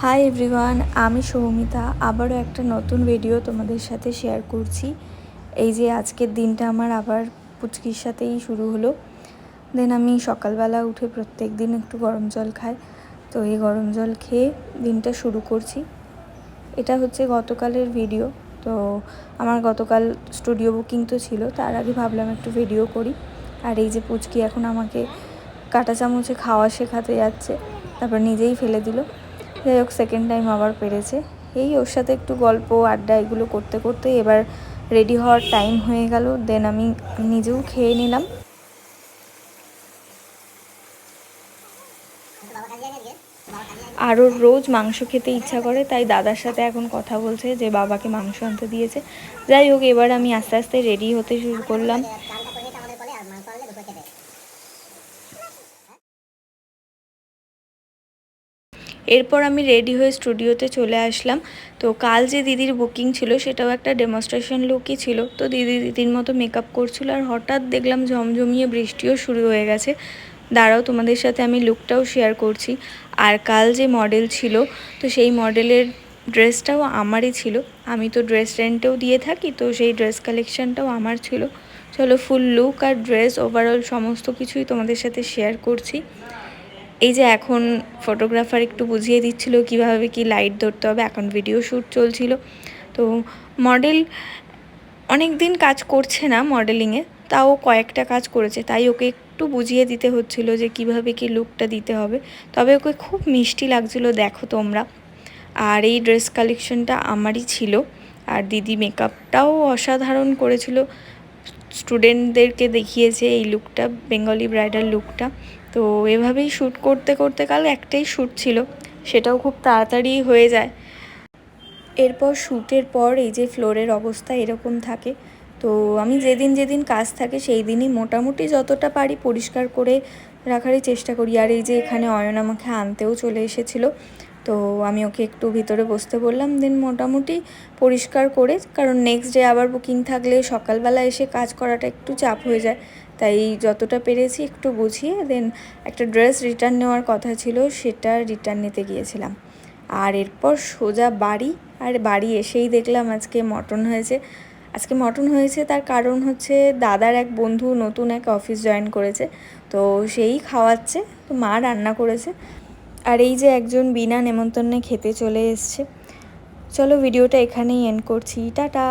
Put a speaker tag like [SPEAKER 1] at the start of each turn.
[SPEAKER 1] Hi everyone, আমি সৌমিতা আবারও একটা নতুন ভিডিও তোমাদের সাথে শেয়ার করছি। এই যে আজকের দিনটা আমার আবার পুচকির সাথেই শুরু হলো। দেন আমি সকালবেলা উঠে প্রত্যেক দিন একটু গরম জল খাই, তো এই গরম জল খেয়ে দিনটা শুরু করছি। এটা হচ্ছে গতকালের ভিডিও। তো আমার গতকাল স্টুডিও বুকিং তো ছিল, তার আগে ভাবলাম একটু ভিডিও করি। আর এই যে পুচকি এখন আমাকে কাঁটা চামচে খাওয়া শেখাতে যাচ্ছে, তারপর নিজেই ফেলে দিল। যাই হোক, সেকেন্ড টাইম আবার পেরেছে। এই ওর সাথে একটু গল্প আড্ডা এগুলো করতে করতে এবার রেডি হওয়ার টাইম হয়ে গেল। দেন আমি নিজেও খেয়ে নিলাম। আর ওর রোজ মাংস খেতে ইচ্ছা করে, তাই দাদার সাথে এখন কথা বলছে যে বাবাকে মাংস আনতে দিয়েছে। যাই হোক, এবার আমি আস্তে আস্তে রেডি হতে শুরু করলাম। এরপর আমি রেডি হয়ে স্টুডিওতে চলে আসলাম। তো কাল যে দিদির বুকিং ছিল সেটাও একটা ডেমনস্ট্রেশন লুকই ছিল। তো দিদির মতো মেকআপ করছিল, আর হঠাৎ দেখলাম ঝমঝমিয়ে বৃষ্টিও শুরু হয়ে গেছে। দাঁড়াও, তোমাদের সাথে আমি লুকটাও শেয়ার করছি। আর কাল যে মডেল ছিল, তো সেই মডেলের ড্রেসটাও আমারই ছিল। আমি তো ড্রেস রেন্টেও দিয়ে থাকি, তো সেই ড্রেস কালেকশানটাও আমার ছিল। চলো, ফুল লুক আর ড্রেস ওভারঅল সমস্ত কিছুই তোমাদের সাথে শেয়ার করছি। এই যে এখন ফটোগ্রাফার একটু বুঝিয়ে দিচ্ছিল কিভাবে কি লাইট ধরতে হবে, এখন ভিডিও শ্যুট চলছিল। তো মডেল অনেক দিন কাজ করছে না মডেলিংয়ে, তাও কয়েকটা কাজ করেছে, তাই ওকে একটু বুঝিয়ে দিতে হচ্ছিল যে কিভাবে কি লুকটা দিতে হবে। তবে ওকে খুব মিষ্টি লাগছিল, দেখো তোমরা। আর এই ড্রেস কালেকশনটা আমারই ছিল। আর দিদি মেকআপটাও অসাধারণ করেছিল, স্টুডেন্টদেরকে দেখিয়েছে এই লুকটা, বেঙ্গলি ব্রাইডাল লুকটা। তো এভাবেই শ্যুট করতে করতে কাল একটাই শ্যুট ছিল, সেটাও খুব তাড়াতাড়ি হয়ে যায়। এরপর শ্যুটের পর এই যে ফ্লোরের অবস্থা এরকম থাকে। তো আমি যেদিন যেদিন কাজ থাকে সেই দিনই মোটামুটি যতটা পারি পরিষ্কার করে রাখারই চেষ্টা করি। আর এই যে এখানে অয়ন আমাকে আনতেও চলে এসেছিলো, তো আমি ওকে একটু ভিতরে বসতে বললাম। দেন মোটামুটি পরিষ্কার করে, কারণ নেক্সট ডে আবার বুকিং থাকলে সকালবেলা এসে কাজ করাটা একটু চাপ হয়ে যায়, তাই যতটা পেরেছি একটু গুছিয়ে দেন একটা ড্রেস রিটার্ন নেওয়ার কথা ছিল, সেটা রিটার্ন নিতে গিয়েছিলাম। আর এরপর সোজা বাড়ি। আর বাড়ি এসেই দেখলাম আজকে মটন হয়েছে। তার কারণ হচ্ছে দাদার এক বন্ধু নতুন এক অফিস জয়েন করেছে, তো সেই খাওয়াচ্ছে, তো মা রান্না করেছে। আর এই যে একজন বিনা নেমন্তন্নে খেতে চলে এসছে। চলো, ভিডিওটা এখানেই এন্ড করছি, টাটা।